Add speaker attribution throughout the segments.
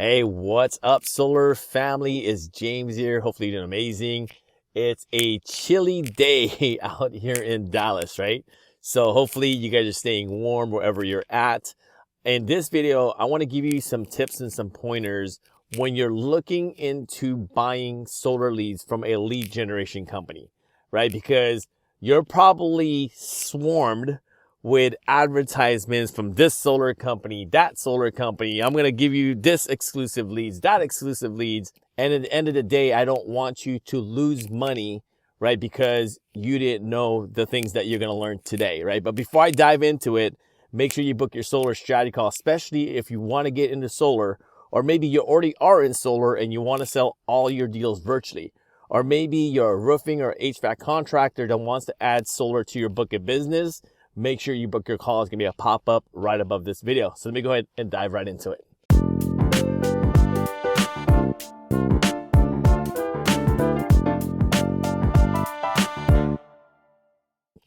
Speaker 1: Hey, what's up, solar family? It's James here. Hopefully you're doing amazing. It's a chilly day out here in Dallas, right? So hopefully you guys are staying warm wherever you're at. In this video, I want to give you some tips and some pointers when you're looking into buying solar leads from a lead generation company, right? Because you're probably swarmed with advertisements from this solar company, that solar company. I'm going to give you this exclusive leads, that exclusive leads. And at the end of the day, I don't want you to lose money, right? Because you didn't know the things that you're going to learn today, right? But before I dive into it, make sure you book your solar strategy call, especially if you want to get into solar, or maybe you already are in solar and you want to sell all your deals virtually. Or maybe you're a roofing or HVAC contractor that wants to add solar to your book of business. Make sure you book your call. It's going to be a pop-up right above this video. So let me go ahead and dive right into it.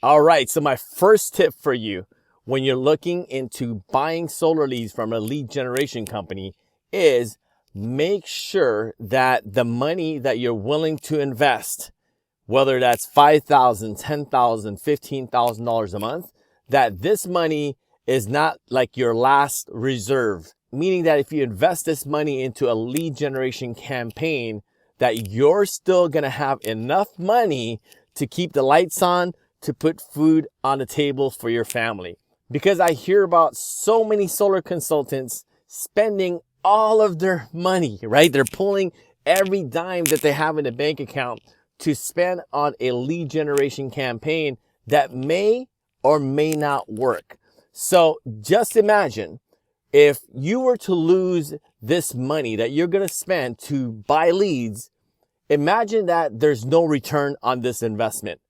Speaker 1: All right. So my first tip for you when you're looking into buying solar leads from a lead generation company is make sure that the money that you're willing to invest, whether that's $5,000, $10,000, $15,000 a month, that this money is not like your last reserve. Meaning that if you invest this money into a lead generation campaign, that you're still going to have enough money to keep the lights on, to put food on the table for your family. Because I hear about so many solar consultants spending all of their money, right? They're pulling every dime that they have in the bank account to spend on a lead generation campaign that may or may not work. So just imagine if you were to lose this money that you're going to spend to buy leads, imagine that there's no return on this investment.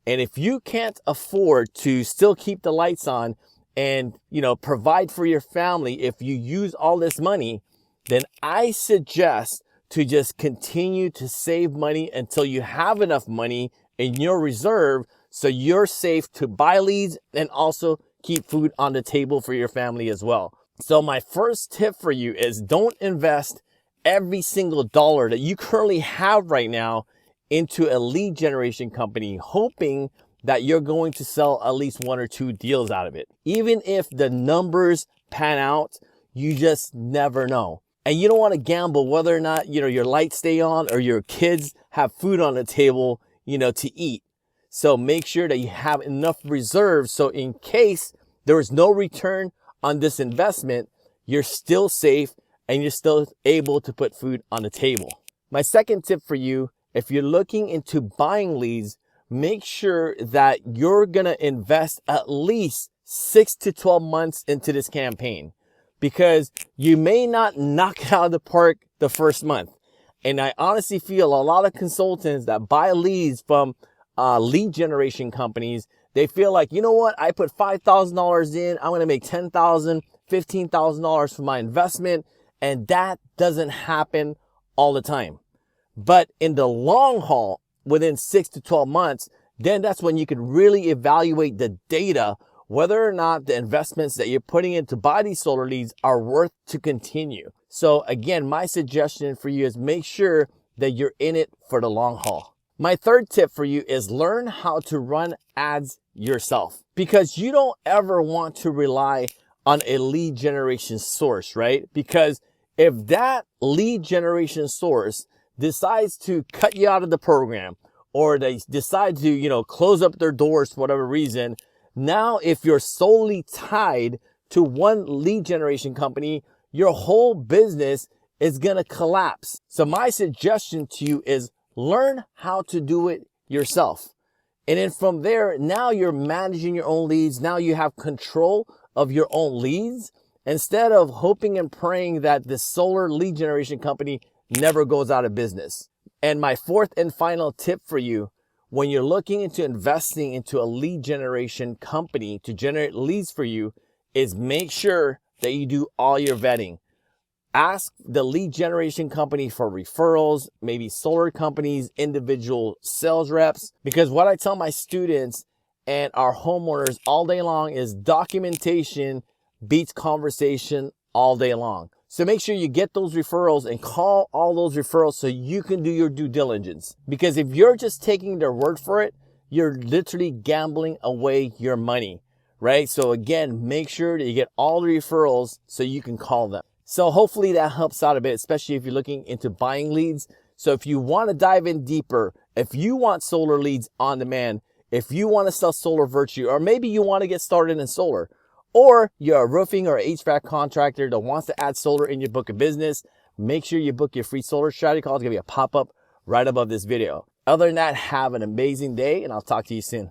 Speaker 1: And if you can't afford to still keep the lights on and, provide for your family, if you use all this money, then I suggest to just continue to save money until you have enough money in your reserve so you're safe to buy leads and also keep food on the table for your family as well. So my first tip for you is don't invest every single dollar that you currently have right now into a lead generation company, hoping that you're going to sell at least one or two deals out of it. Even if the numbers pan out, you just never know. And you don't want to gamble whether or not, your lights stay on or your kids have food on the table, to eat. So make sure that you have enough reserves. So in case there is no return on this investment, you're still safe and you're still able to put food on the table. My second tip for you, if you're looking into buying leads, make sure that you're going to invest at least 6 to 12 months into this campaign, because you may not knock it out of the park the first month. And I honestly feel a lot of consultants that buy leads from lead generation companies, they feel like, you know what, I put $5,000 in, I'm going to make $10,000, $15,000 for my investment. And that doesn't happen all the time. But in the long haul, within 6 to 12 months, then that's when you can really evaluate the data, whether or not the investments that you're putting in to buy these solar leads are worth to continue. So again, my suggestion for you is make sure that you're in it for the long haul. My third tip for you is learn how to run ads yourself, because you don't ever want to rely on a lead generation source, right? Because if that lead generation source decides to cut you out of the program, or they decide to, close up their doors for whatever reason, now if you're solely tied to one lead generation company, your whole business is going to collapse. So my suggestion to you is learn how to do it yourself. And then from there, now you're managing your own leads. Now you have control of your own leads instead of hoping and praying that the solar lead generation company never goes out of business. And my fourth and final tip for you, when you're looking into investing into a lead generation company to generate leads for you, is make sure that you do all your vetting. Ask the lead generation company for referrals, maybe solar companies, individual sales reps, because what I tell my students and our homeowners all day long is documentation beats conversation all day long. So make sure you get those referrals and call all those referrals so you can do your due diligence. Because if you're just taking their word for it, you're literally gambling away your money, right? So again, make sure that you get all the referrals so you can call them. So hopefully that helps out a bit, especially if you're looking into buying leads. So if you want to dive in deeper, if you want solar leads on demand, if you want to sell solar virtue, or maybe you want to get started in solar, or you're a roofing or HVAC contractor that wants to add solar in your book of business, make sure you book your free solar strategy call. It's going to be a pop-up right above this video. Other than that, have an amazing day, and I'll talk to you soon.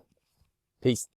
Speaker 1: Peace.